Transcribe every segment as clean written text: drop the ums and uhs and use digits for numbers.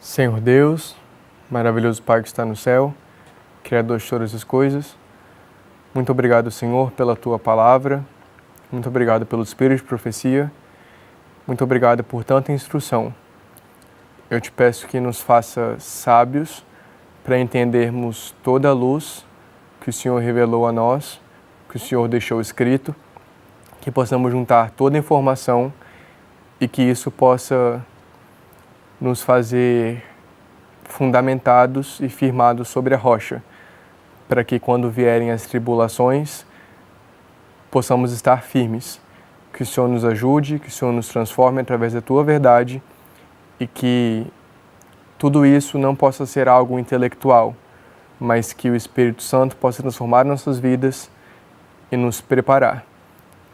Senhor Deus, maravilhoso Pai que está no céu, Criador de todas as coisas, muito obrigado, Senhor, pela Tua palavra, muito obrigado pelo Espírito de profecia, muito obrigado por tanta instrução. Eu te peço que nos faça sábios para entendermos toda a luz que o Senhor revelou a nós, que o Senhor deixou escrito, que possamos juntar toda a informação e que isso possa nos fazer fundamentados e firmados sobre a rocha, para que quando vierem as tribulações, possamos estar firmes. Que o Senhor nos ajude, que o Senhor nos transforme através da Tua verdade e que tudo isso não possa ser algo intelectual, mas que o Espírito Santo possa transformar nossas vidas e nos preparar.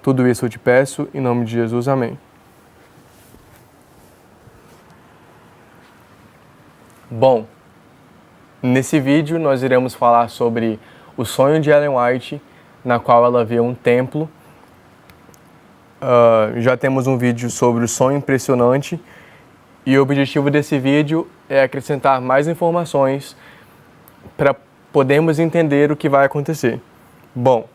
Tudo isso eu te peço, em nome de Jesus, amém. Bom, nesse vídeo nós iremos falar sobre o sonho de Ellen White, na qual ela vê um templo. Já temos um vídeo sobre o sonho impressionante e o objetivo desse vídeo é acrescentar mais informações para podermos entender o que vai acontecer. Bom,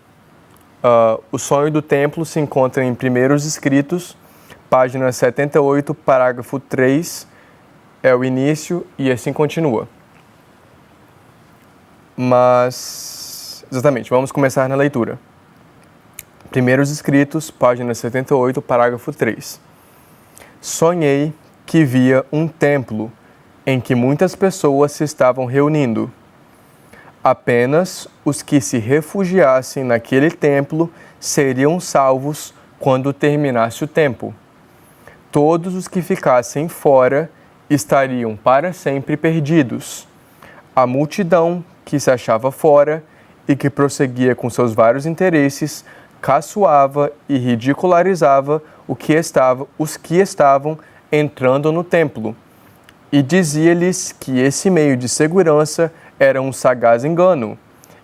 o sonho do templo se encontra em Primeiros Escritos, página 78, parágrafo 3, é o início e assim continua. Mas, exatamente, vamos começar na leitura. Primeiros Escritos, página 78, parágrafo 3. Sonhei que via um templo em que muitas pessoas se estavam reunindo. Apenas os que se refugiassem naquele templo seriam salvos quando terminasse o tempo. Todos os que ficassem fora estariam para sempre perdidos. A multidão que se achava fora e que prosseguia com seus vários interesses caçoava e ridicularizava os que estavam entrando no templo e dizia-lhes que esse meio de segurança era um sagaz engano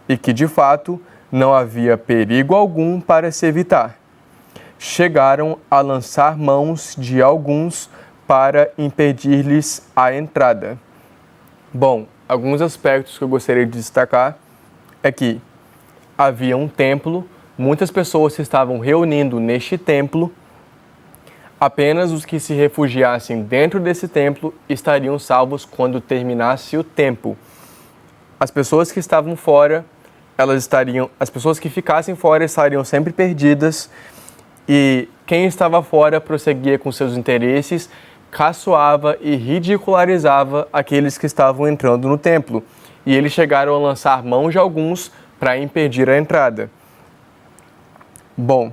e que, de fato, não havia perigo algum para se evitar. Chegaram a lançar mãos de alguns para impedir-lhes a entrada. Bom, alguns aspectos que eu gostaria de destacar é que havia um templo, muitas pessoas se estavam reunindo neste templo, apenas os que se refugiassem dentro desse templo estariam salvos quando terminasse o tempo. As pessoas que estavam fora, as pessoas que ficassem fora estariam sempre perdidas e quem estava fora prosseguia com seus interesses, caçoava e ridicularizava aqueles que estavam entrando no templo, e eles chegaram a lançar mão de alguns para impedir a entrada. Bom,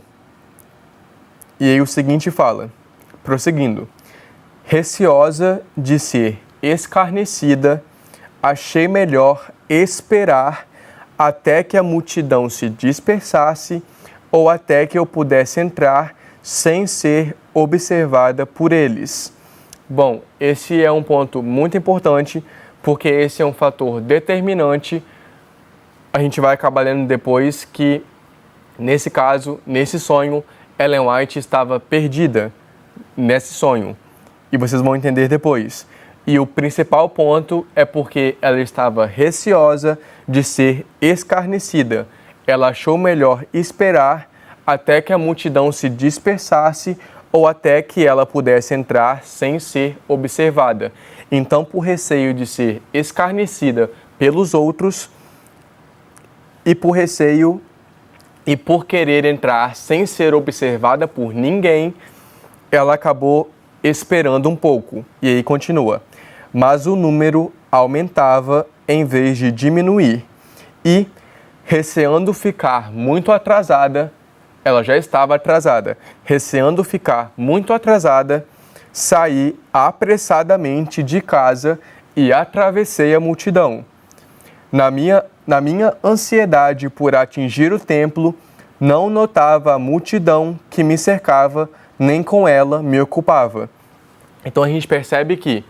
e aí o seguinte fala, prosseguindo: receosa de ser escarnecida, achei melhor esperar até que a multidão se dispersasse ou até que eu pudesse entrar sem ser observada por eles. Bom, esse é um ponto muito importante, porque esse é um fator determinante. A gente vai acabar lendo depois que, nesse caso, nesse sonho, Ellen White estava perdida nesse sonho. E vocês vão entender depois. E o principal ponto é porque ela estava receosa de ser escarnecida. Ela achou melhor esperar até que a multidão se dispersasse ou até que ela pudesse entrar sem ser observada. Então, por receio de ser escarnecida pelos outros e por receio e por querer entrar sem ser observada por ninguém, ela acabou esperando um pouco. E aí continua. Mas o número aumentava em vez de diminuir. E, receando ficar muito atrasada, ela já estava atrasada. Receando ficar muito atrasada, saí apressadamente de casa e atravessei a multidão. Na minha ansiedade por atingir o templo, não notava a multidão que me cercava, nem com ela me ocupava. Então a gente percebe que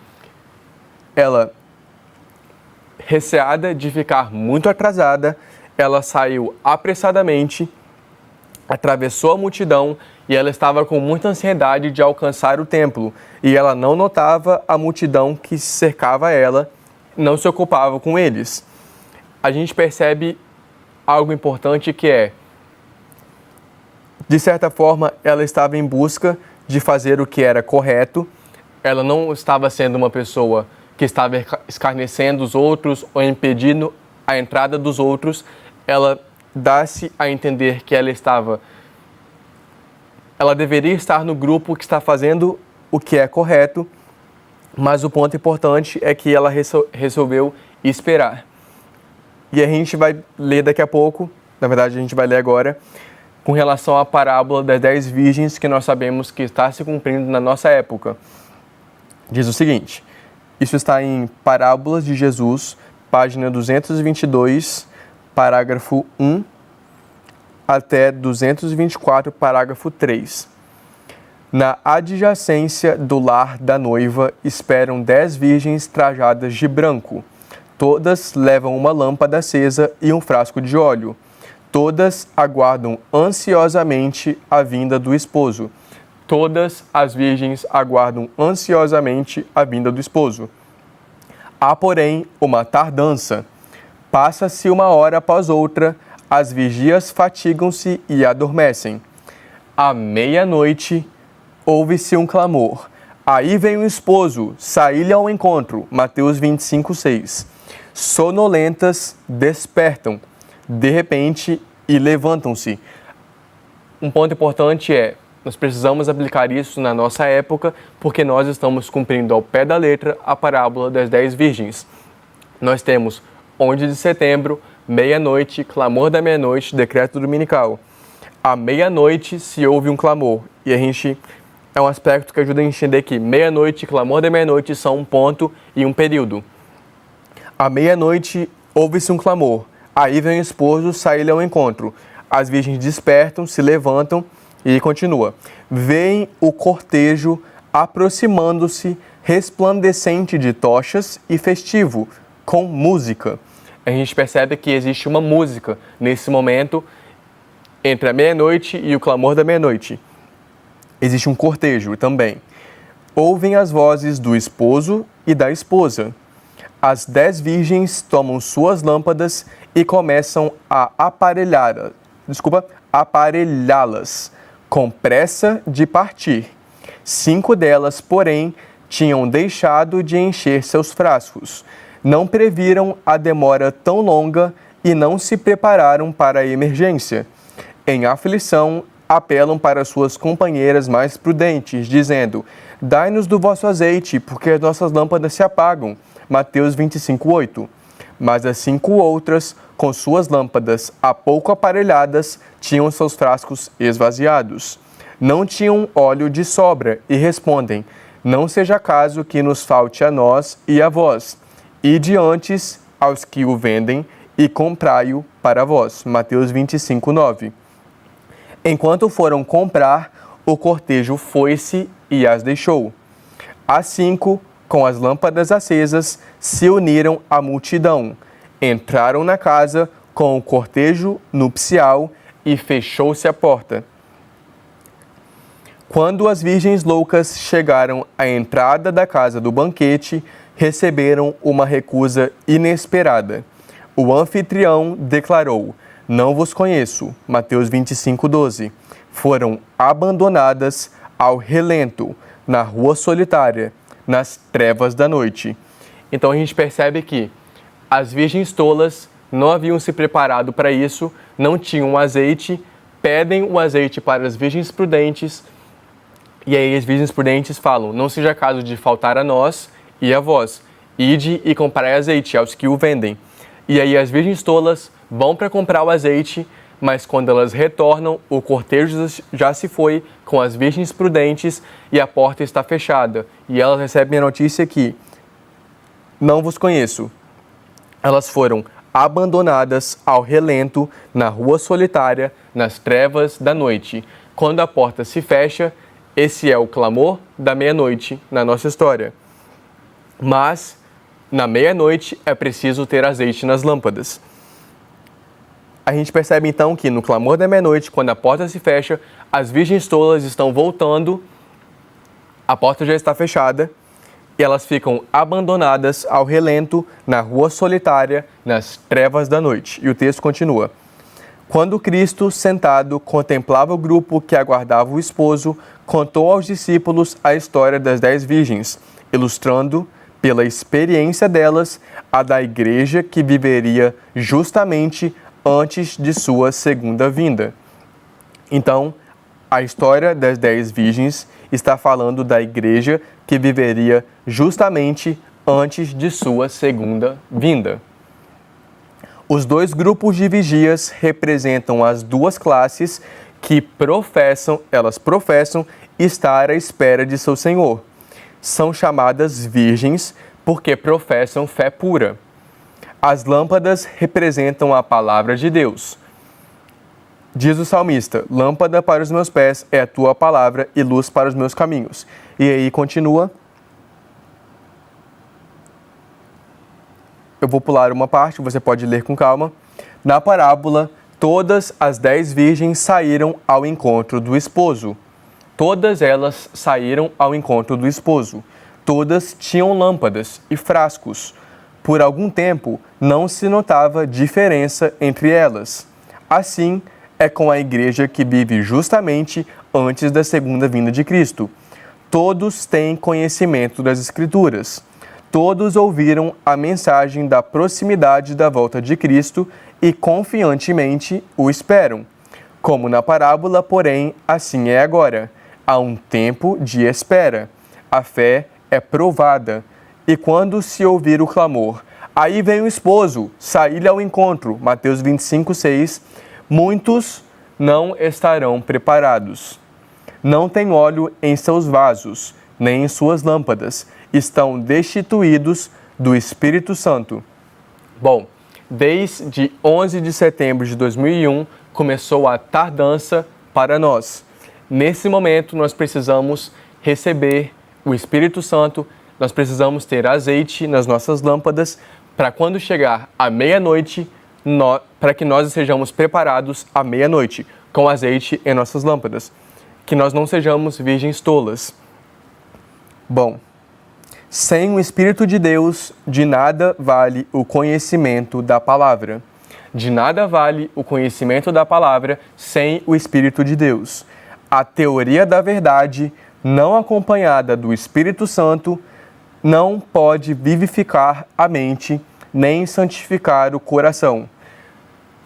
ela, receada de ficar muito atrasada, ela saiu apressadamente, atravessou a multidão e ela estava com muita ansiedade de alcançar o templo, e ela não notava a multidão que cercava ela, não se ocupava com eles. A gente percebe algo importante que é, de certa forma, ela estava em busca de fazer o que era correto, ela não estava sendo uma pessoa que estava escarnecendo os outros ou impedindo a entrada dos outros, ela dá-se a entender que ela deveria estar no grupo que está fazendo o que é correto, mas o ponto importante é que ela resolveu esperar. E a gente vai ler daqui a pouco, na verdade a gente vai ler agora, com relação à parábola das 10 virgens que nós sabemos que está se cumprindo na nossa época. Diz o seguinte, isso está em Parábolas de Jesus, página 222, parágrafo 1, até 224, parágrafo 3. Na adjacência do lar da noiva esperam 10 virgens trajadas de branco. Todas levam uma lâmpada acesa e um frasco de óleo. Todas aguardam ansiosamente a vinda do esposo. Todas as virgens aguardam ansiosamente a vinda do esposo. Há, porém, uma tardança. Passa-se uma hora após outra, as vigias fatigam-se e adormecem. À meia-noite, ouve-se um clamor. Aí vem o esposo, saí-lhe ao encontro. Mateus 25, 6. Sonolentas despertam, de repente, e levantam-se. Um ponto importante é, nós precisamos aplicar isso na nossa época, porque nós estamos cumprindo ao pé da letra a parábola das 10 virgens. Nós temos 11 de setembro, meia-noite, clamor da meia-noite, decreto dominical. À meia-noite se ouve um clamor, e é um aspecto que ajuda a entender que meia-noite e clamor da meia-noite são um ponto e um período. À meia-noite ouve-se um clamor, aí vem o esposo sair-lhe ao encontro. As virgens despertam, se levantam e continua. Vem o cortejo aproximando-se, resplandecente de tochas e festivo, com música. A gente percebe que existe uma música nesse momento entre a meia-noite e o clamor da meia-noite. Existe um cortejo também. Ouvem as vozes do esposo e da esposa. As 10 virgens tomam suas lâmpadas e começam a aparelhá-las, com pressa de partir. 5 delas, porém, tinham deixado de encher seus frascos. Não previram a demora tão longa e não se prepararam para a emergência. Em aflição, apelam para suas companheiras mais prudentes, dizendo: dai-nos do vosso azeite, porque as nossas lâmpadas se apagam. Mateus 25, 8. Mas as 5 outras, com suas lâmpadas há pouco aparelhadas, tinham seus frascos esvaziados. Não tinham óleo de sobra e respondem: não seja caso que nos falte a nós e a vós. Ide antes aos que o vendem e comprai-o para vós. Mateus 25, 9. Enquanto foram comprar, o cortejo foi-se e as deixou. As 5, com as lâmpadas acesas, se uniram à multidão. Entraram na casa com o cortejo nupcial e fechou-se a porta. Quando as virgens loucas chegaram à entrada da casa do banquete, receberam uma recusa inesperada. O anfitrião declarou: não vos conheço. Mateus 25, 12. Foram abandonadas ao relento, na rua solitária, nas trevas da noite. Então a gente percebe que as virgens tolas não haviam se preparado para isso, não tinham azeite, pedem o azeite para as virgens prudentes, e aí as virgens prudentes falam: não seja caso de faltar a nós e a vós, ide e comprai azeite aos que o vendem. E aí as virgens tolas vão para comprar o azeite, mas quando elas retornam, o cortejo já se foi com as virgens prudentes e a porta está fechada. E elas recebem a notícia que: não vos conheço. Elas foram abandonadas ao relento, na rua solitária, nas trevas da noite. Quando a porta se fecha, esse é o clamor da meia-noite na nossa história. Mas, na meia-noite, é preciso ter azeite nas lâmpadas. A gente percebe então que no clamor da meia-noite, quando a porta se fecha, as virgens tolas estão voltando, a porta já está fechada e elas ficam abandonadas ao relento na rua solitária, nas trevas da noite. E o texto continua. Quando Cristo, sentado, contemplava o grupo que aguardava o esposo, contou aos discípulos a história das 10 virgens, ilustrando, pela experiência delas, a da igreja que viveria justamente antes de sua segunda vinda. Então, a história das 10 virgens está falando da igreja que viveria justamente antes de sua segunda vinda. Os dois grupos de vigias representam as duas classes que elas professam estar à espera de seu Senhor. São chamadas virgens porque professam fé pura. As lâmpadas representam a palavra de Deus. Diz o salmista, lâmpada para os meus pés é a tua palavra e luz para os meus caminhos. E aí continua. Eu vou pular uma parte, você pode ler com calma. Na parábola, todas as 10 virgens saíram ao encontro do esposo. Todas elas saíram ao encontro do esposo. Todas tinham lâmpadas e frascos. Por algum tempo, não se notava diferença entre elas. Assim, é com a igreja que vive justamente antes da segunda vinda de Cristo. Todos têm conhecimento das Escrituras. Todos ouviram a mensagem da proximidade da volta de Cristo e confiantemente o esperam. Como na parábola, porém, assim é agora. Há um tempo de espera. A fé é provada. E quando se ouvir o clamor, aí vem o esposo, saí-lhe ao encontro. Mateus 25, 6. Muitos não estarão preparados. Não tem óleo em seus vasos, nem em suas lâmpadas. Estão destituídos do Espírito Santo. Bom, desde 11 de setembro de 2001, começou a tardança para nós. Nesse momento, nós precisamos receber o Espírito Santo, nós precisamos ter azeite nas nossas lâmpadas, para quando chegar a meia-noite, para que nós sejamos preparados à meia-noite, com azeite em nossas lâmpadas. Que nós não sejamos virgens tolas. Bom, sem o Espírito de Deus, de nada vale o conhecimento da palavra. De nada vale o conhecimento da palavra sem o Espírito de Deus. A teoria da verdade, não acompanhada do Espírito Santo, não pode vivificar a mente, nem santificar o coração.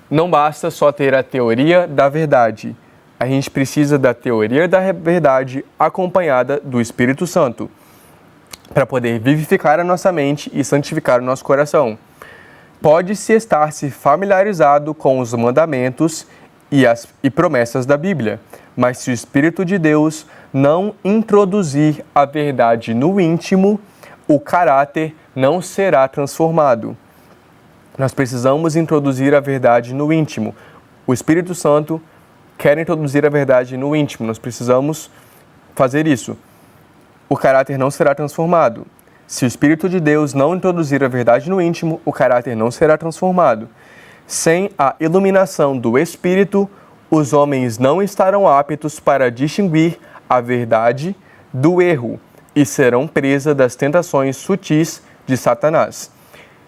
Não basta só ter a teoria da verdade. A gente precisa da teoria da verdade acompanhada do Espírito Santo, para poder vivificar a nossa mente e santificar o nosso coração. Pode-se estar se familiarizado com os mandamentos e promessas da Bíblia, mas se o Espírito de Deus não introduzir a verdade no íntimo, o caráter não será transformado. Nós precisamos introduzir a verdade no íntimo. O Espírito Santo quer introduzir a verdade no íntimo. Nós precisamos fazer isso. O caráter não será transformado. Se o Espírito de Deus não introduzir a verdade no íntimo, o caráter não será transformado. Sem a iluminação do Espírito, os homens não estarão aptos para distinguir a verdade do erro e serão presa das tentações sutis de Satanás.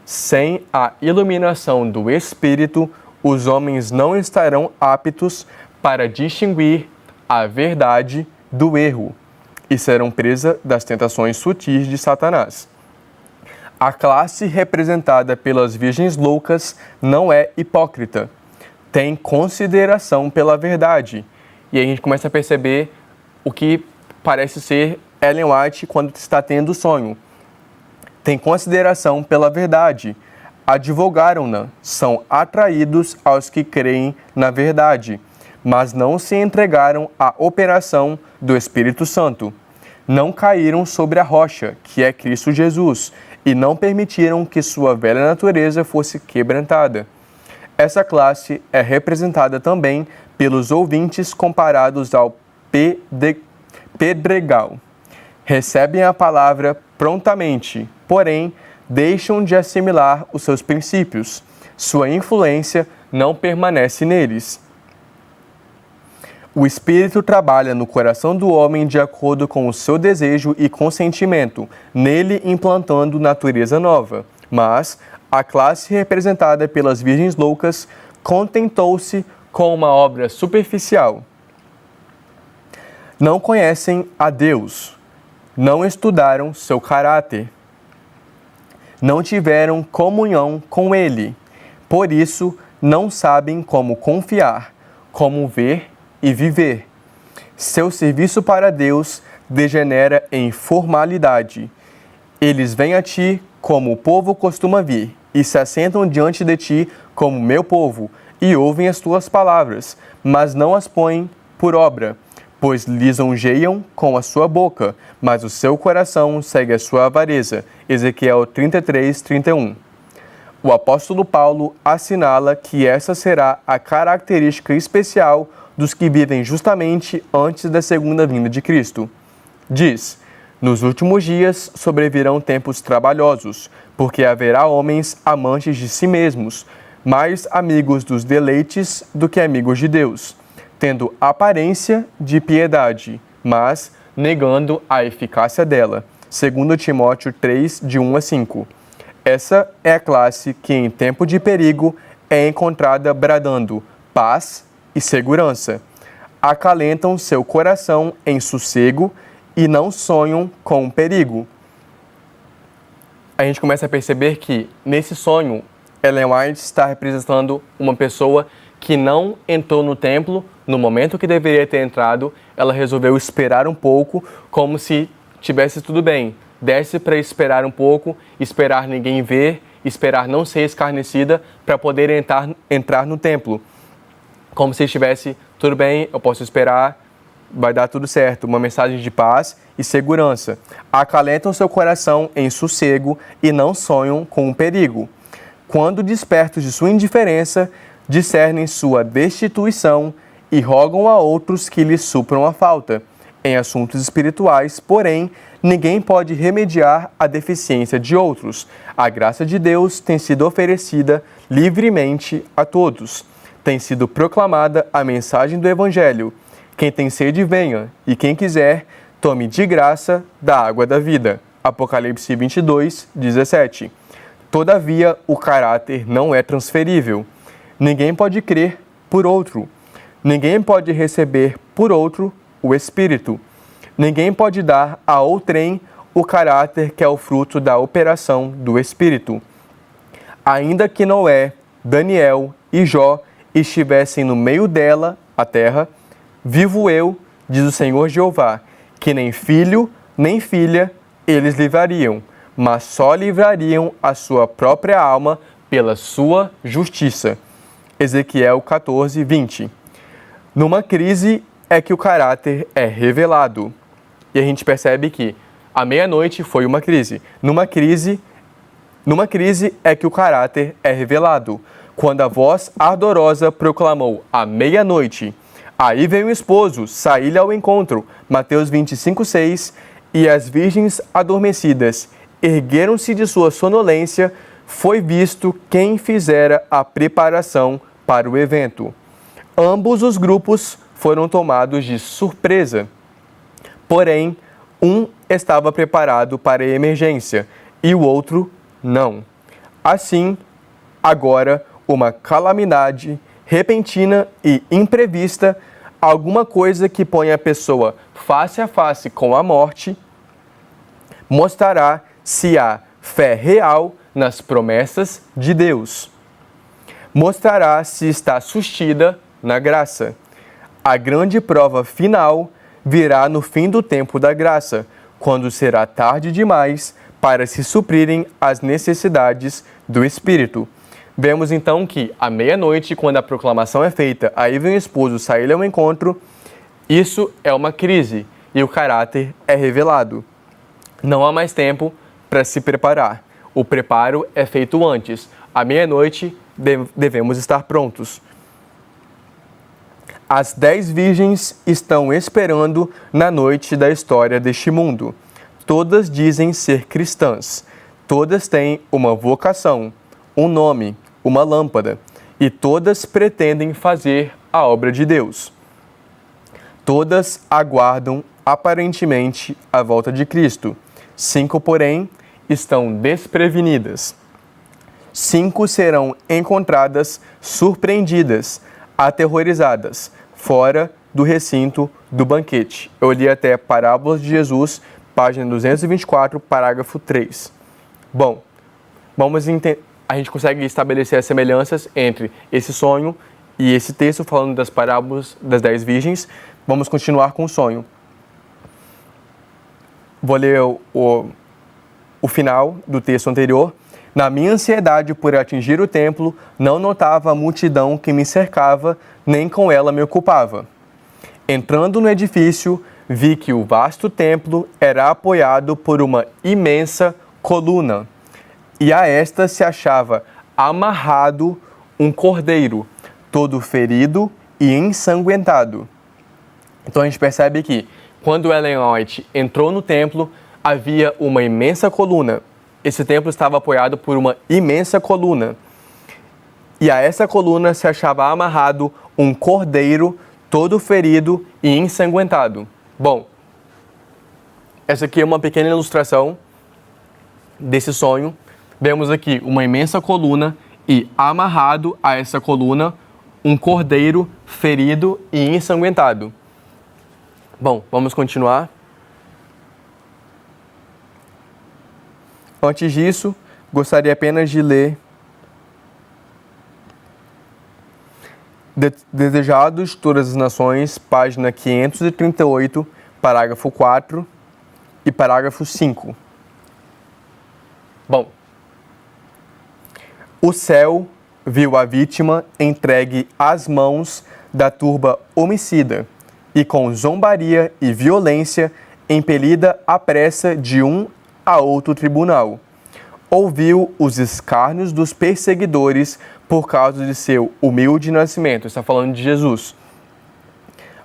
Sem a iluminação do Espírito, os homens não estarão aptos para distinguir a verdade do erro e serão presa das tentações sutis de Satanás. A classe representada pelas virgens loucas não é hipócrita, tem consideração pela verdade. E aí a gente começa a perceber o que parece ser Ellen White quando está tendo sonho. Tem consideração pela verdade, advogaram-na, são atraídos aos que creem na verdade, mas não se entregaram à operação do Espírito Santo. Não caíram sobre a rocha, que é Cristo Jesus, e não permitiram que sua velha natureza fosse quebrantada. Essa classe é representada também pelos ouvintes comparados ao pedregal. Recebem a palavra prontamente, porém, deixam de assimilar os seus princípios. Sua influência não permanece neles. O Espírito trabalha no coração do homem de acordo com o seu desejo e consentimento, nele implantando natureza nova. Mas a classe representada pelas virgens loucas contentou-se com uma obra superficial. Não conhecem a Deus, não estudaram seu caráter, não tiveram comunhão com Ele, por isso não sabem como confiar, como ver e viver. Seu serviço para Deus degenera em formalidade. Eles vêm a ti como o povo costuma vir, e se assentam diante de ti como meu povo, e ouvem as tuas palavras, mas não as põem por obra, pois lisonjeiam com a sua boca, mas o seu coração segue a sua avareza. Ezequiel 33:31. O apóstolo Paulo assinala que essa será a característica especial dos que vivem justamente antes da segunda vinda de Cristo. Diz: nos últimos dias sobrevirão tempos trabalhosos, porque haverá homens amantes de si mesmos, mais amigos dos deleites do que amigos de Deus, tendo aparência de piedade, mas negando a eficácia dela. 2 Timóteo 3, de 1 a 5. Essa é a classe que em tempo de perigo é encontrada bradando paz e segurança. Acalentam seu coração em sossego e não sonham com o perigo. A gente começa a perceber que, nesse sonho, Ellen White está representando uma pessoa que não entrou no templo no momento que deveria ter entrado. Ela resolveu esperar um pouco, como se tivesse tudo bem. Desce para esperar um pouco, esperar ninguém ver, esperar não ser escarnecida para poder entrar no templo. Como se estivesse, tudo bem, eu posso esperar, vai dar tudo certo. Uma mensagem de paz e segurança. Acalentam seu coração em sossego e não sonham com o perigo. Quando despertos de sua indiferença, discernem sua destituição e rogam a outros que lhes supram a falta. Em assuntos espirituais, porém, ninguém pode remediar a deficiência de outros. A graça de Deus tem sido oferecida livremente a todos. Tem sido proclamada a mensagem do Evangelho. Quem tem sede, venha, e quem quiser, tome de graça da água da vida. Apocalipse 22, 17. Todavia, o caráter não é transferível. Ninguém pode crer por outro. Ninguém pode receber por outro o Espírito. Ninguém pode dar a outrem o caráter que é o fruto da operação do Espírito. Ainda que Noé, Daniel e Jó estivessem no meio dela, a terra, vivo eu, diz o Senhor Jeová, que nem filho, nem filha eles livrariam, mas só livrariam a sua própria alma pela sua justiça. Ezequiel 14, 20. Numa crise é que o caráter é revelado. E a gente percebe que a meia-noite foi uma crise. Numa crise é que o caráter é revelado. Quando a voz ardorosa proclamou à meia-noite, aí veio o esposo, saí-lhe ao encontro. Mateus 25, 6. E as virgens adormecidas ergueram-se de sua sonolência, foi visto quem fizera a preparação para o evento. Ambos os grupos foram tomados de surpresa. Porém, um estava preparado para a emergência e o outro não. Assim, agora, uma calamidade repentina e imprevista, alguma coisa que põe a pessoa face a face com a morte, mostrará se há fé real nas promessas de Deus. Mostrará se está sustida na graça. A grande prova final virá no fim do tempo da graça, quando será tarde demais para se suprirem as necessidades do Espírito. Vemos então que à meia-noite, quando a proclamação é feita, aí vem o esposo sair ao encontro, isso é uma crise e o caráter é revelado. Não há mais tempo para se preparar. O preparo é feito antes. À meia-noite devemos estar prontos. As 10 virgens estão esperando na noite da história deste mundo. Todas dizem ser cristãs. Todas têm uma vocação, um nome, uma lâmpada. e todas pretendem fazer a obra de Deus. Todas aguardam aparentemente a volta de Cristo. 5, porém, estão desprevenidas. 5 serão encontradas surpreendidas, aterrorizadas, fora do recinto do banquete. Eu li até Parábolas de Jesus, página 224, parágrafo 3. Bom, a gente consegue estabelecer as semelhanças entre esse sonho e esse texto falando das parábolas das 10 virgens. Vamos continuar com o sonho. Vou ler o final do texto anterior. Na minha ansiedade por atingir o templo, não notava a multidão que me cercava, nem com ela me ocupava. Entrando no edifício, vi que o vasto templo era apoiado por uma imensa coluna, e a esta se achava amarrado um cordeiro, todo ferido e ensanguentado. Então a gente percebe que, quando Ellen White entrou no templo, havia uma imensa coluna. Esse templo estava apoiado por uma imensa coluna. E a essa coluna se achava amarrado um cordeiro todo ferido e ensanguentado. Bom, essa aqui é uma pequena ilustração desse sonho. Vemos aqui uma imensa coluna e amarrado a essa coluna um cordeiro ferido e ensanguentado. Bom, vamos continuar. Antes disso, gostaria apenas de ler Desejados Todas as Nações, página 538, parágrafo 4 e parágrafo 5. Bom, o céu viu a vítima entregue às mãos da turba homicida e com zombaria e violência impelida à pressa de um a outro tribunal. Ouviu os escárnios dos perseguidores por causa de seu humilde nascimento. Está falando de Jesus.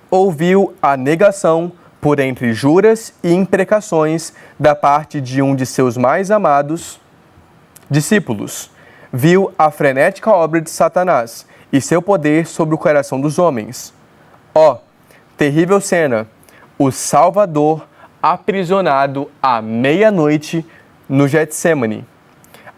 Ouviu a negação por entre juras e imprecações da parte de um de seus mais amados discípulos. Viu a frenética obra de Satanás e seu poder sobre o coração dos homens. Ó, terrível cena! O Salvador aprisionado à meia-noite no Getsemane,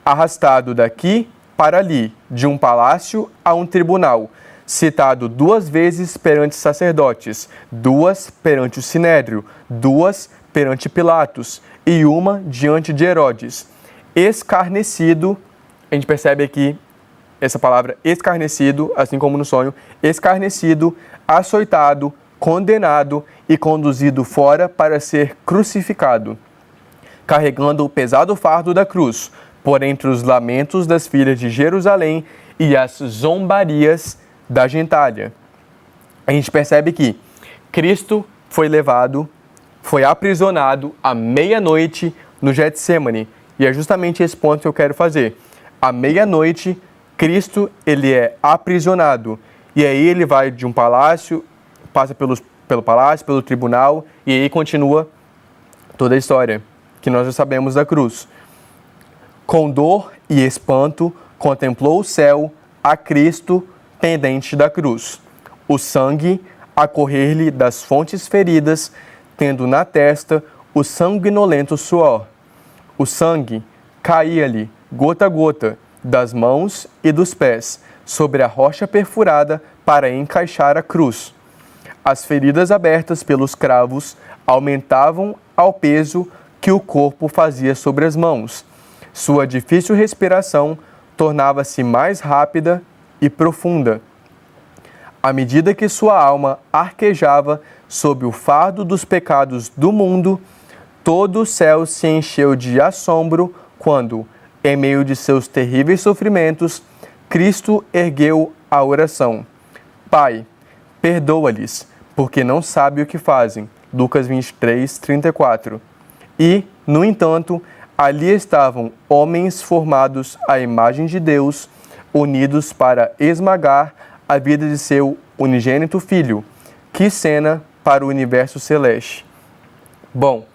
arrastado daqui para ali, de um palácio a um tribunal, citado 2 vezes perante sacerdotes, 2 perante o Sinédrio, 2 perante Pilatos e 1 diante de Herodes. Escarnecido, a gente percebe aqui essa palavra escarnecido, assim como no sonho, escarnecido, açoitado, condenado e conduzido fora para ser crucificado, carregando o pesado fardo da cruz, por entre os lamentos das filhas de Jerusalém e as zombarias da gentalha. A gente percebe que Cristo foi levado, foi aprisionado à meia-noite no Getsemane, e é justamente esse ponto que eu quero fazer. À meia-noite, Cristo ele é aprisionado, e aí ele vai de um palácio, passa pelo palácio, pelo tribunal, e aí continua toda a história que nós já sabemos da cruz. Com dor e espanto, contemplou o céu, a Cristo pendente da cruz. O sangue a correr-lhe das fontes feridas, tendo na testa o sanguinolento suor. O sangue caía-lhe, gota a gota, das mãos e dos pés, sobre a rocha perfurada para encaixar a cruz. As feridas abertas pelos cravos aumentavam ao peso que o corpo fazia sobre as mãos. Sua difícil respiração tornava-se mais rápida e profunda. À medida que sua alma arquejava sob o fardo dos pecados do mundo, todo o céu se encheu de assombro quando, em meio de seus terríveis sofrimentos, Cristo ergueu a oração: Pai, perdoa-lhes, porque não sabem o que fazem. Lucas 23, 34. E, no entanto, ali estavam homens formados à imagem de Deus, unidos para esmagar a vida de seu unigênito Filho. Que cena para o universo celeste! Bom,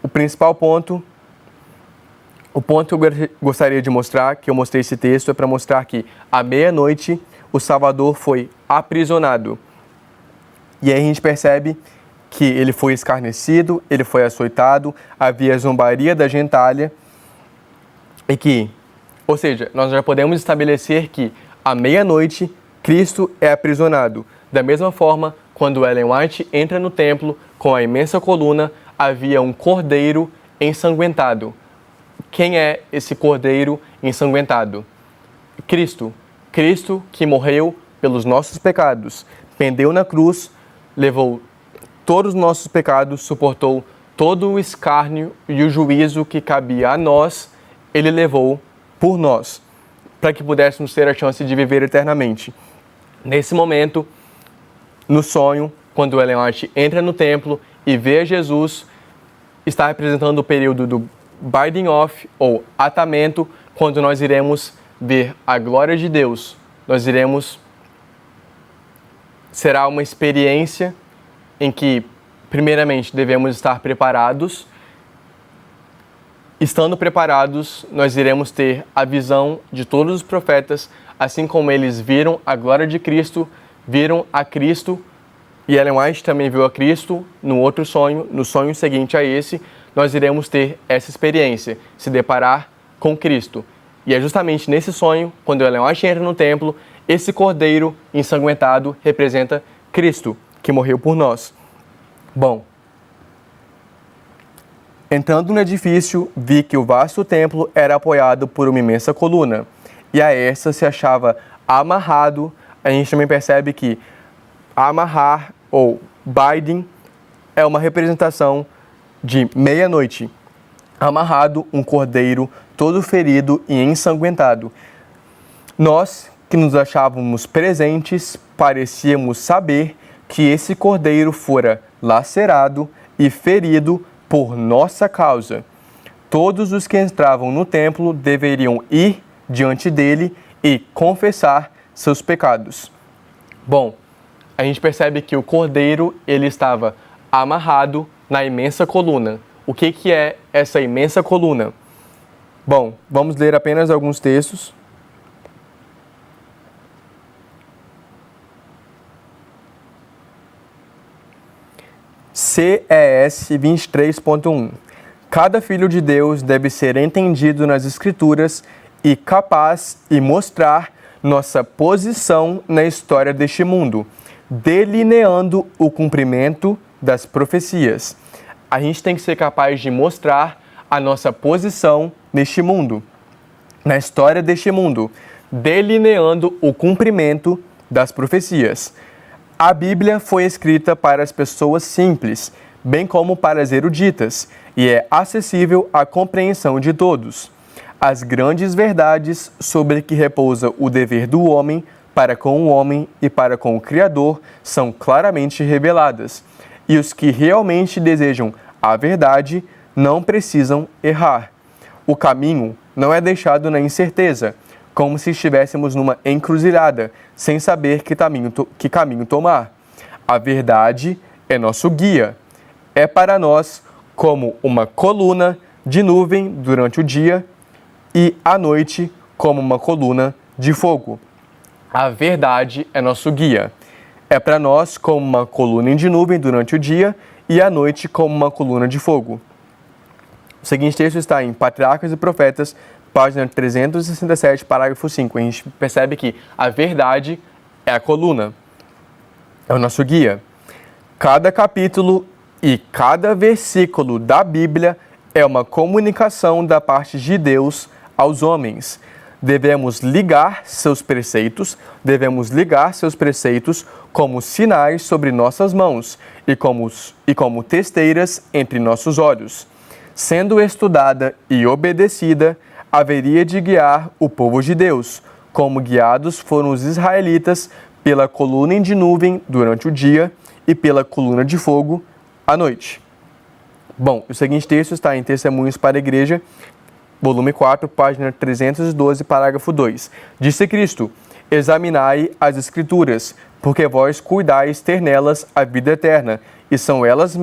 o principal ponto O ponto que eu gostaria de mostrar, que eu mostrei esse texto, é para mostrar que à meia-noite o Salvador foi aprisionado. E aí a gente percebe que ele foi escarnecido, ele foi açoitado, havia zombaria da gentalha, e que, ou seja, nós já podemos estabelecer que à meia-noite Cristo é aprisionado. Da mesma forma, quando Ellen White entra no templo com a imensa coluna, havia um cordeiro ensanguentado. Quem é esse cordeiro ensanguentado? Cristo. Cristo que morreu pelos nossos pecados, pendeu na cruz, levou todos os nossos pecados, suportou todo o escárnio e o juízo que cabia a nós, ele levou por nós, para que pudéssemos ter a chance de viver eternamente. Nesse momento, no sonho, quando Ellen White entra no templo e vê Jesus, está representando o período do binding off, ou atamento, quando nós iremos ver a glória de Deus. Será uma experiência em que, primeiramente, devemos estar preparados. Estando preparados, nós iremos ter a visão de todos os profetas, assim como eles viram a glória de Cristo, viram a Cristo, e Ellen White também viu a Cristo no outro sonho, no sonho seguinte a esse, nós iremos ter essa experiência, se deparar com Cristo. E é justamente nesse sonho, quando Ellen White entra no templo, esse cordeiro ensanguentado representa Cristo, que morreu por nós. Bom, entrando no edifício, vi que o vasto templo era apoiado por uma imensa coluna, e a essa se achava amarrado. A gente também percebe que amarrar, ou binding, é uma representação de meia-noite. Amarrado, um cordeiro todo ferido e ensanguentado. Nós, que nos achávamos presentes, parecíamos saber que esse cordeiro fora lacerado e ferido por nossa causa. Todos os que entravam no templo deveriam ir diante dele e confessar seus pecados. Bom, a gente percebe que o cordeiro ele estava amarrado na imensa coluna. O que é essa imensa coluna? Bom, vamos ler apenas alguns textos. CES 23.1. Cada filho de Deus deve ser entendido nas Escrituras e capaz de mostrar nossa posição na história deste mundo, delineando o cumprimento das profecias. A gente tem que ser capaz de mostrar a nossa posição neste mundo, na história deste mundo, delineando o cumprimento das profecias. A Bíblia foi escrita para as pessoas simples, bem como para as eruditas, e é acessível à compreensão de todos. As grandes verdades sobre que repousa o dever do homem para com o homem e para com o Criador são claramente reveladas, e os que realmente desejam a verdade não precisam errar. O caminho não é deixado na incerteza, como se estivéssemos numa encruzilhada, sem saber que caminho tomar. A verdade é nosso guia. É para nós como uma coluna de nuvem durante o dia e à noite como uma coluna de fogo. A verdade é nosso guia. É para nós como uma coluna de nuvem durante o dia e à noite como uma coluna de fogo. O seguinte texto está em Patriarcas e Profetas, página 367, parágrafo 5. A gente percebe que a verdade é a coluna, é o nosso guia. Cada capítulo e cada versículo da Bíblia é uma comunicação da parte de Deus aos homens. Devemos ligar seus preceitos como sinais sobre nossas mãos e como testeiras entre nossos olhos. Sendo estudada e obedecida, haveria de guiar o povo de Deus, como guiados foram os israelitas pela coluna de nuvem durante o dia e pela coluna de fogo à noite. Bom, o seguinte texto está em Testemunhos para a Igreja, volume 4, página 312, parágrafo 2. Disse Cristo: examinai as Escrituras, porque vós cuidais ter nelas a vida eterna, e são elas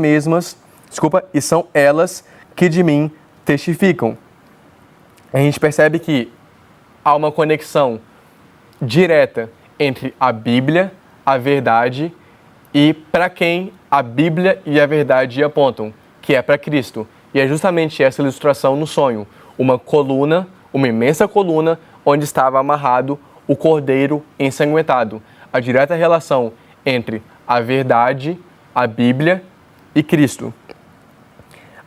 que de mim testificam. a gente percebe que há uma conexão direta entre a Bíblia, a verdade e para quem a Bíblia e a verdade apontam, que é para Cristo. E é justamente essa ilustração no sonho, uma coluna, uma imensa coluna, onde estava amarrado o cordeiro ensanguentado. A direta relação entre a verdade, a Bíblia e Cristo.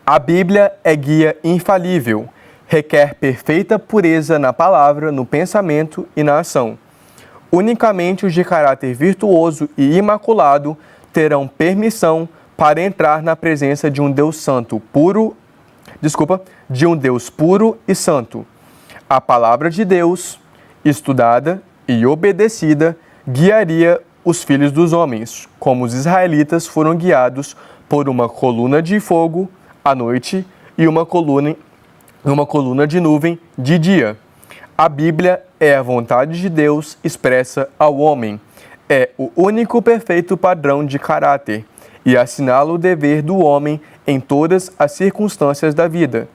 A Bíblia é guia infalível, requer perfeita pureza na palavra, no pensamento e na ação. Unicamente os de caráter virtuoso e imaculado terão permissão para entrar na presença de um Deus puro e santo. A palavra de Deus, estudada e obedecida, guiaria os filhos dos homens, como os israelitas foram guiados por uma coluna de fogo à noite e uma coluna de nuvem de dia. A Bíblia é a vontade de Deus expressa ao homem. É o único perfeito padrão de caráter e assinala o dever do homem em todas as circunstâncias da vida.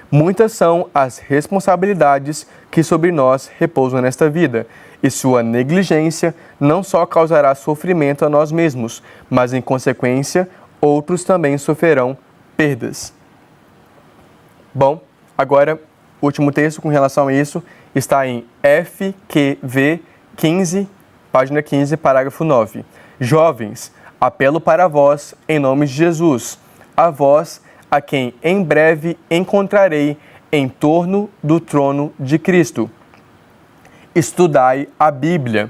Muitas são as responsabilidades que sobre nós repousam nesta vida, e sua negligência não só causará sofrimento a nós mesmos, mas, em consequência, outros também sofrerão perdas. Bom, agora, o último texto com relação a isso está em FQV 15, página 15, parágrafo 9. Jovens, apelo para vós em nome de Jesus, a vós a quem em breve encontrarei em torno do trono de Cristo. Estudai a Bíblia.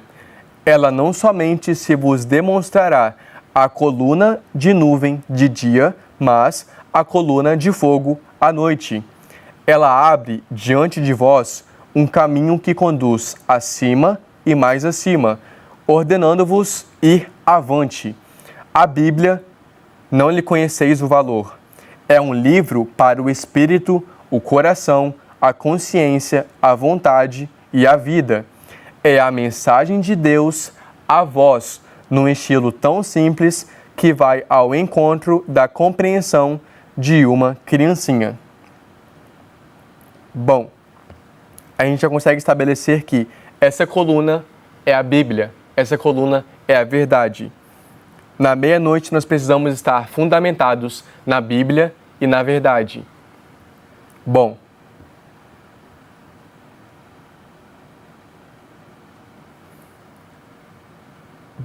Ela não somente se vos demonstrará a coluna de nuvem de dia, mas a coluna de fogo à noite. Ela abre diante de vós um caminho que conduz acima e mais acima, ordenando-vos ir avante. A Bíblia, não lhe conheceis o valor. É um livro para o espírito, o coração, a consciência, a vontade e a vida. É a mensagem de Deus a vós, num estilo tão simples que vai ao encontro da compreensão de uma criancinha. Bom, a gente já consegue estabelecer que essa coluna é a Bíblia, essa coluna é a verdade. Na meia-noite nós precisamos estar fundamentados na Bíblia e na verdade. Bom,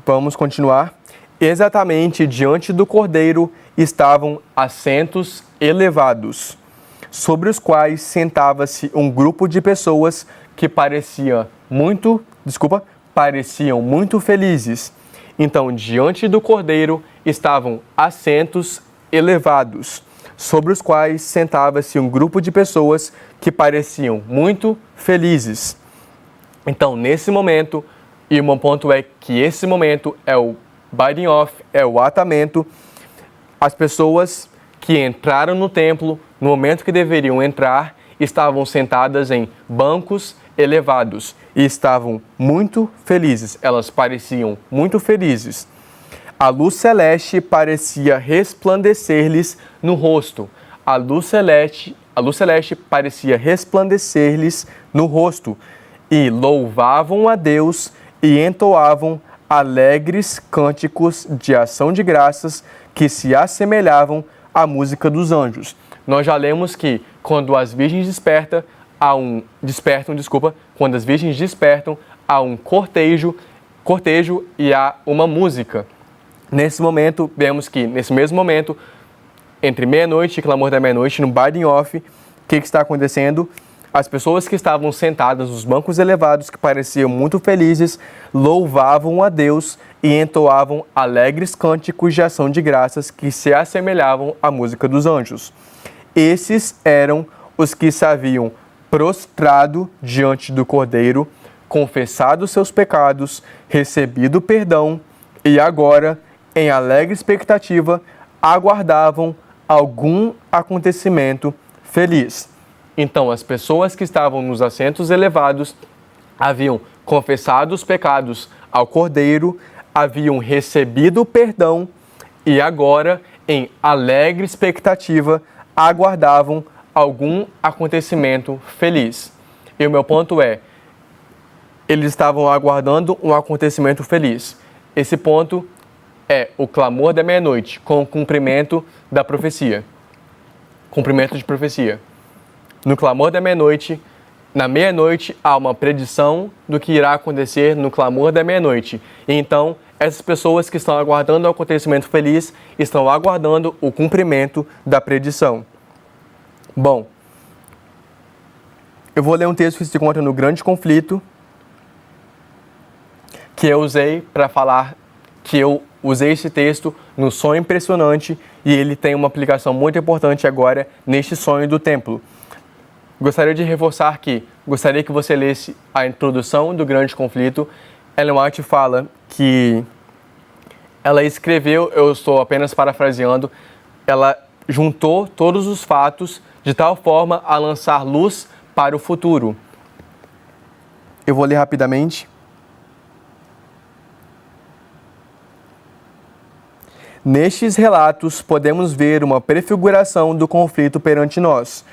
vamos continuar. Exatamente diante do Cordeiro estavam assentos elevados, sobre os quais sentava-se um grupo de pessoas que pareciam muito felizes. Então, diante do Cordeiro estavam assentos elevados, sobre os quais sentava-se um grupo de pessoas que pareciam muito felizes. Então, nesse momento, e o meu ponto é que esse momento é o biting off, é o atamento, as pessoas que entraram no templo, no momento que deveriam entrar, estavam sentadas em bancos elevados e estavam muito felizes. Elas pareciam muito felizes. A luz celeste parecia resplandecer-lhes no rosto. A luz celeste parecia resplandecer-lhes no rosto. E louvavam a Deus e entoavam alegres cânticos de ação de graças que se assemelhavam à música dos anjos. Nós já lemos que quando as virgens despertam, há um cortejo e há uma música. Nesse momento, vemos que, nesse mesmo momento, entre meia-noite e clamor da meia-noite, no biting off, o que está acontecendo? As pessoas que estavam sentadas nos bancos elevados, que pareciam muito felizes, louvavam a Deus e entoavam alegres cânticos de ação de graças que se assemelhavam à música dos anjos. Esses eram os que se haviam prostrado diante do Cordeiro, confessado seus pecados, recebido perdão e agora, em alegre expectativa, aguardavam algum acontecimento feliz. Então, as pessoas que estavam nos assentos elevados haviam confessado os pecados ao Cordeiro, haviam recebido o perdão e agora, em alegre expectativa, aguardavam algum acontecimento feliz. E o meu ponto é, eles estavam aguardando um acontecimento feliz. Esse ponto é o clamor da meia-noite com o cumprimento da profecia. Cumprimento de profecia. No clamor da meia-noite, na meia-noite há uma predição do que irá acontecer no clamor da meia-noite. E então, essas pessoas que estão aguardando o acontecimento feliz estão aguardando o cumprimento da predição. Bom, eu vou ler um texto que se encontra no Grande Conflito, que eu usei para falar que eu usei esse texto no sonho impressionante e ele tem uma aplicação muito importante agora neste sonho do templo. Gostaria de reforçar que gostaria que você lesse a introdução do Grande Conflito. Ellen White fala que ela escreveu, eu estou apenas parafraseando, ela juntou todos os fatos de tal forma a lançar luz para o futuro. Eu vou ler rapidamente. Nestes relatos, podemos ver uma prefiguração do conflito perante nós,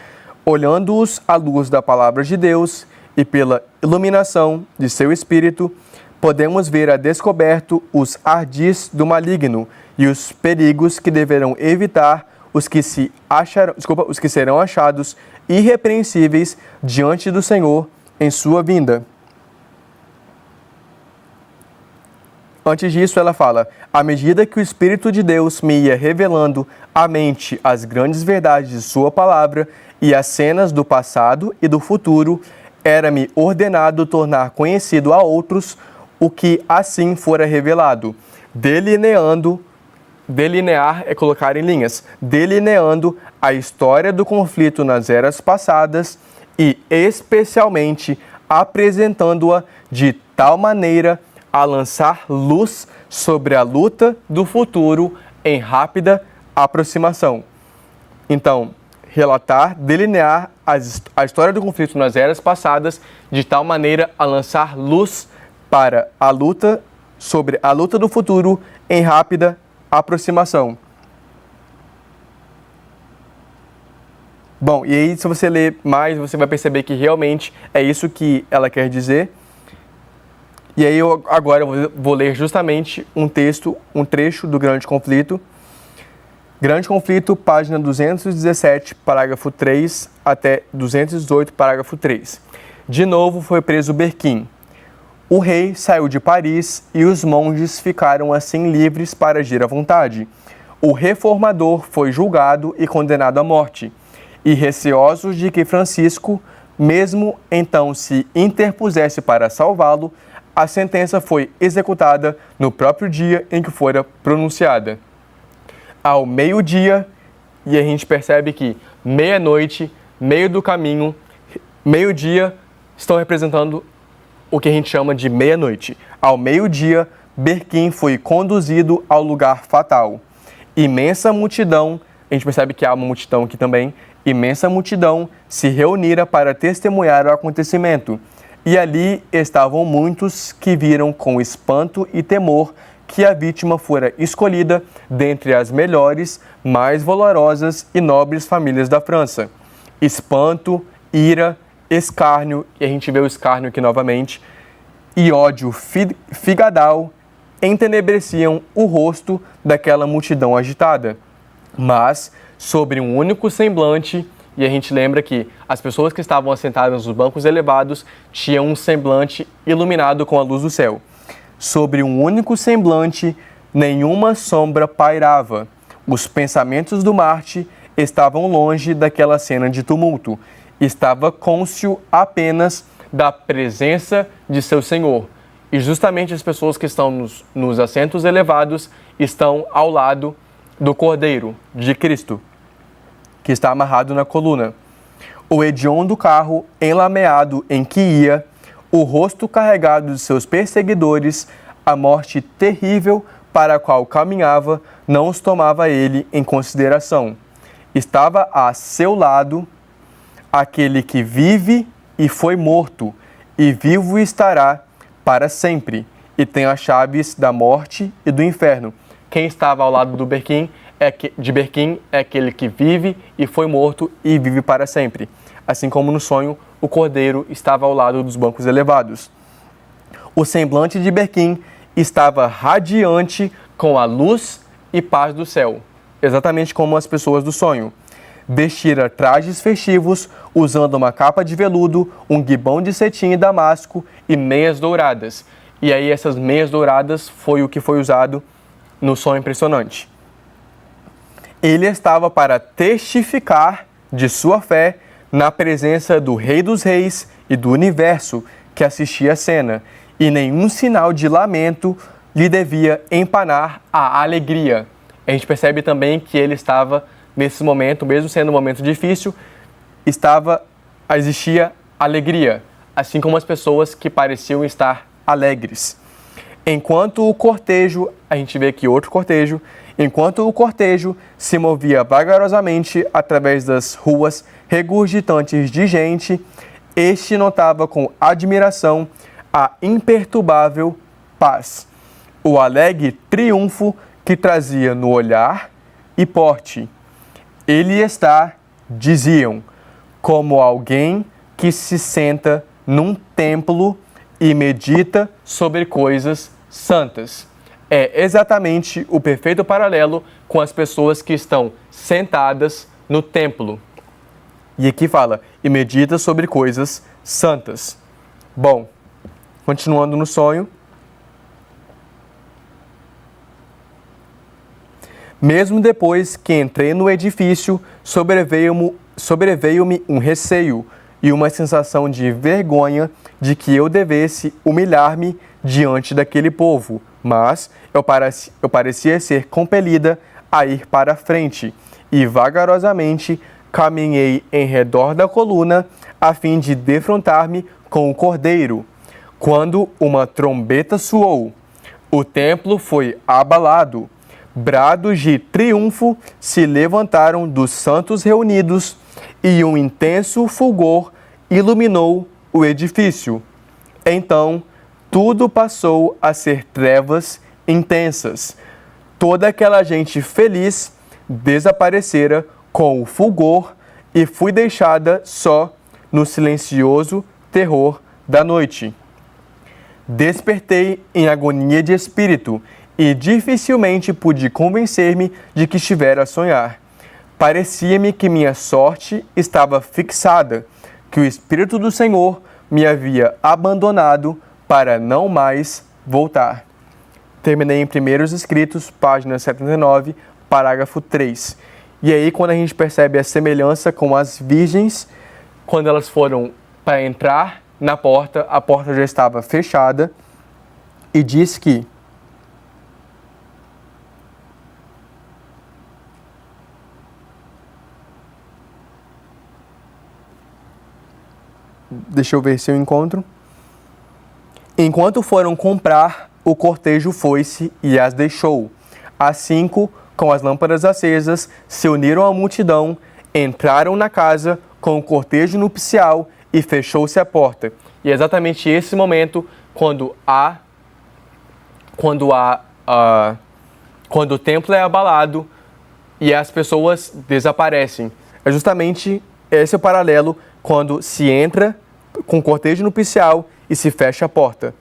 olhando-os à luz da palavra de Deus e pela iluminação de seu Espírito, podemos ver a descoberto os ardis do maligno e os perigos que deverão evitar os que serão achados irrepreensíveis diante do Senhor em sua vinda. Antes disso, ela fala, à medida que o Espírito de Deus me ia revelando à mente as grandes verdades de sua palavra e as cenas do passado e do futuro, era-me ordenado tornar conhecido a outros o que assim fora revelado, delinear é colocar em linhas, delineando a história do conflito nas eras passadas e, especialmente, apresentando-a de tal maneira a lançar luz sobre a luta do futuro em rápida aproximação. Então, relatar, delinear a história do conflito nas eras passadas de tal maneira a lançar luz para a luta sobre a luta do futuro em rápida aproximação. Bom, e aí se você ler mais, você vai perceber que realmente é isso que ela quer dizer. E aí eu agora vou ler justamente um trecho do Grande Conflito. Grande Conflito, página 217, parágrafo 3 até 218, parágrafo 3. De novo foi preso Berquim. O rei saiu de Paris e os monges ficaram assim livres para agir à vontade. O reformador foi julgado e condenado à morte. E receosos de que Francisco, mesmo então, se interpusesse para salvá-lo, a sentença foi executada no próprio dia em que fora pronunciada. Ao meio-dia, e a gente percebe que meia-noite, meio do caminho, meio-dia estão representando o que a gente chama de meia-noite. Ao meio-dia, Berquim foi conduzido ao lugar fatal. Imensa multidão, a gente percebe que há uma multidão aqui também, imensa multidão se reunira para testemunhar o acontecimento. E ali estavam muitos que viram com espanto e temor que a vítima fora escolhida dentre as melhores, mais valorosas e nobres famílias da França. Espanto, ira, escárnio, e a gente vê o escárnio aqui novamente, e ódio figadal entenebreciam o rosto daquela multidão agitada. Mas, sobre um único semblante, e a gente lembra que as pessoas que estavam assentadas nos bancos elevados tinham um semblante iluminado com a luz do céu. Sobre um único semblante, nenhuma sombra pairava. Os pensamentos do Marte estavam longe daquela cena de tumulto. Estava cônscio apenas da presença de seu Senhor. E justamente as pessoas que estão nos assentos elevados estão ao lado do Cordeiro, de Cristo, que está amarrado na coluna. O hediondo carro enlameado em que ia, o rosto carregado de seus perseguidores, a morte terrível para a qual caminhava, não os tomava ele em consideração. Estava a seu lado aquele que vive e foi morto, e vivo estará para sempre, e tem as chaves da morte e do inferno. Quem estava ao lado do Berquim de Berquim é aquele que vive e foi morto e vive para sempre. Assim como no sonho, o cordeiro estava ao lado dos bancos elevados. O semblante de Berquim estava radiante com a luz e paz do céu, exatamente como as pessoas do sonho. Vestira trajes festivos, usando uma capa de veludo, um guibão de cetim e damasco e meias douradas. E aí essas meias douradas foi o que foi usado no sonho impressionante. Ele estava para testificar de sua fé na presença do Rei dos Reis e do Universo que assistia a cena, e nenhum sinal de lamento lhe devia empanar a alegria. A gente percebe também que ele estava, nesse momento, mesmo sendo um momento difícil, existia alegria, assim como as pessoas que pareciam estar alegres. Enquanto o cortejo, a gente vê aqui outro cortejo, enquanto o cortejo se movia vagarosamente através das ruas regurgitantes de gente, este notava com admiração a imperturbável paz, o alegre triunfo que trazia no olhar e porte. Ele está, diziam, como alguém que se senta num templo e medita sobre coisas santas. É exatamente o perfeito paralelo com as pessoas que estão sentadas no templo. E aqui fala, e medita sobre coisas santas. Bom, continuando no sonho. Mesmo depois que entrei no edifício, sobreveio-me um receio e uma sensação de vergonha de que eu devesse humilhar-me diante daquele povo, mas eu parecia ser compelida a ir para a frente e vagarosamente caminhei em redor da coluna a fim de defrontar-me com o cordeiro. Quando uma trombeta soou, o templo foi abalado. Brados de triunfo se levantaram dos santos reunidos e um intenso fulgor iluminou o edifício. Então, tudo passou a ser trevas intensas. Toda aquela gente feliz desaparecera com o fulgor e fui deixada só no silencioso terror da noite. Despertei em agonia de espírito e dificilmente pude convencer-me de que estivera a sonhar. Parecia-me que minha sorte estava fixada, que o Espírito do Senhor me havia abandonado para não mais voltar. Terminei em Primeiros Escritos, página 79, parágrafo 3. E aí, quando a gente percebe a semelhança com as virgens, quando elas foram para entrar na porta, a porta já estava fechada, e diz que deixa eu ver se eu encontro. Enquanto foram comprar, o cortejo foi-se e as deixou. As 5, com as lâmpadas acesas, se uniram à multidão, entraram na casa com o cortejo nupcial e fechou-se a porta. E é exatamente esse momento quando o templo é abalado e as pessoas desaparecem. É justamente esse o paralelo quando se entra com o cortejo nupcial e se fecha a porta.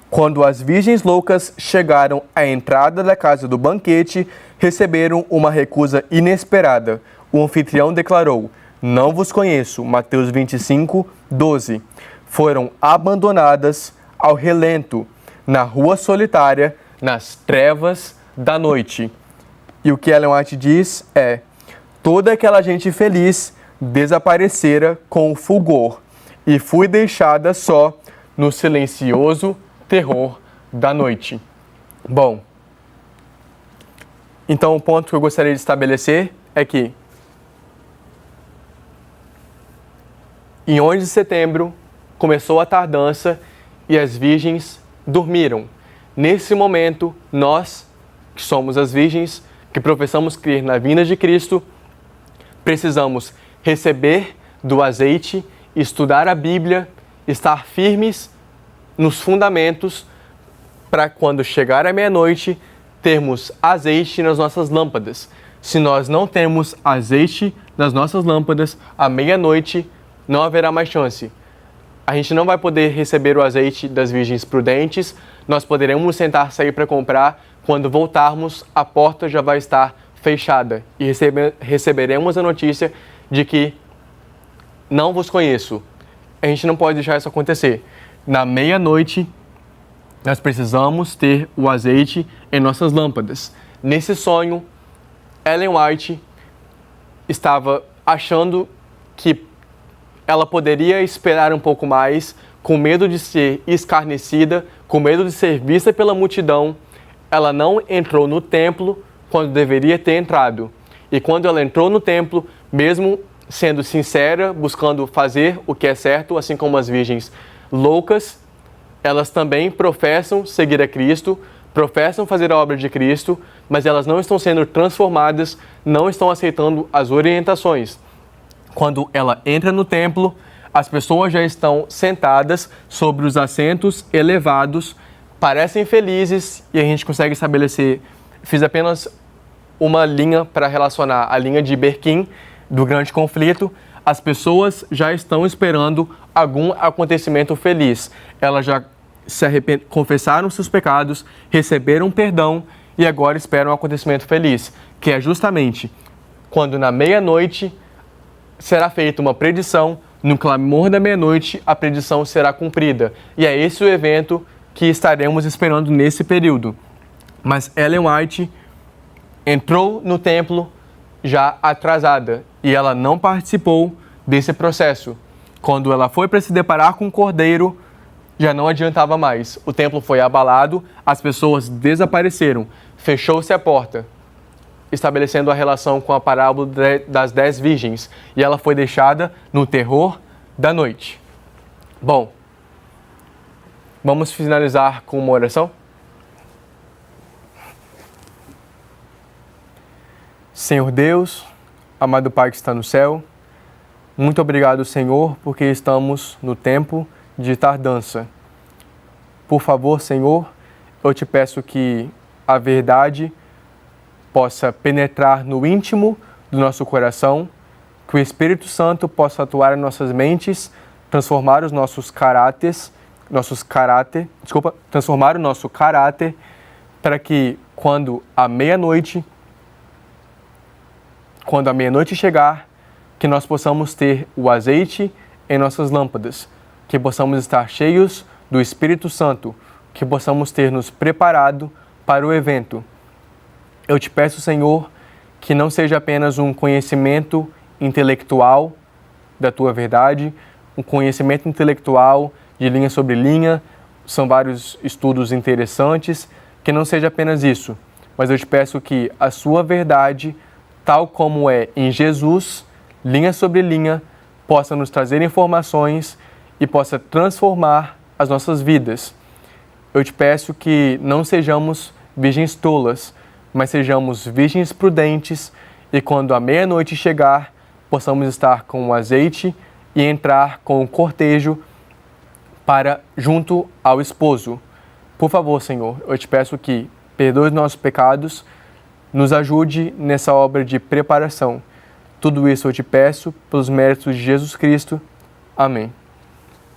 Quando as virgens loucas chegaram à entrada da casa do banquete, receberam uma recusa inesperada. O anfitrião declarou: "Não vos conheço." Mateus 25, 12. Foram abandonadas ao relento, na rua solitária, nas trevas da noite. E o que Ellen White diz é: toda aquela gente feliz desaparecera com o fulgor, e fui deixada só no silencioso terror da noite. Bom, então o ponto que eu gostaria de estabelecer é que em 11 de setembro começou a tardança e as virgens dormiram. Nesse momento, nós, que somos as virgens, que professamos crer na vinda de Cristo, precisamos receber do azeite, estudar a Bíblia, estar firmes nos fundamentos para quando chegar a meia-noite termos azeite nas nossas lâmpadas, Se nós não temos azeite nas nossas lâmpadas, à meia-noite não haverá mais chance. A gente não vai poder receber o azeite das virgens prudentes, nós poderemos tentar sair para comprar, quando voltarmos, a porta já vai estar fechada e receberemos a notícia de que não vos conheço. A gente não pode deixar isso acontecer. Na meia-noite, nós precisamos ter o azeite em nossas lâmpadas. Nesse sonho, Ellen White estava achando que ela poderia esperar um pouco mais, com medo de ser escarnecida, com medo de ser vista pela multidão. Ela não entrou no templo quando deveria ter entrado. E quando ela entrou no templo, mesmo sendo sincera, buscando fazer o que é certo, assim como as virgens loucas, elas também professam seguir a Cristo, professam fazer a obra de Cristo, mas elas não estão sendo transformadas, não estão aceitando as orientações. Quando ela entra no templo, as pessoas já estão sentadas sobre os assentos elevados, parecem felizes e a gente consegue estabelecer. Fiz apenas uma linha para relacionar a linha de Berquim do grande conflito. As pessoas já estão esperando algum acontecimento feliz. Elas já confessaram seus pecados, receberam perdão e agora esperam um acontecimento feliz, que é justamente quando na meia-noite será feita uma predição, no clamor da meia-noite a predição será cumprida. E é esse o evento que estaremos esperando nesse período. Mas Ellen White entrou no templo já atrasada e ela não participou desse processo. Quando ela foi para se deparar com o cordeiro, já não adiantava mais. O templo foi abalado, as pessoas desapareceram, fechou-se a porta, estabelecendo a relação com a parábola das 10 virgens, e ela foi deixada no terror da noite. Bom, vamos finalizar com uma oração? Senhor Deus, amado Pai que está no céu, muito obrigado, Senhor, porque estamos no tempo de tardança. Por favor, Senhor, eu te peço que a verdade possa penetrar no íntimo do nosso coração, que o Espírito Santo possa atuar em nossas mentes, transformar os nossos transformar o nosso caráter, para que quando a meia-noite chegar, que nós possamos ter o azeite em nossas lâmpadas, que possamos estar cheios do Espírito Santo, que possamos ter nos preparado para o evento. Eu te peço, Senhor, que não seja apenas um conhecimento intelectual da Tua verdade, um conhecimento intelectual de linha sobre linha, são vários estudos interessantes, que não seja apenas isso, mas eu te peço que a Sua verdade, tal como é em Jesus, linha sobre linha, possa nos trazer informações e possa transformar as nossas vidas. Eu te peço que não sejamos virgens tolas, mas sejamos virgens prudentes e quando a meia-noite chegar, possamos estar com o azeite e entrar com o cortejo para junto ao esposo. Por favor, Senhor, eu te peço que perdoe os nossos pecados, nos ajude nessa obra de preparação. Tudo isso eu te peço pelos méritos de Jesus Cristo. Amém.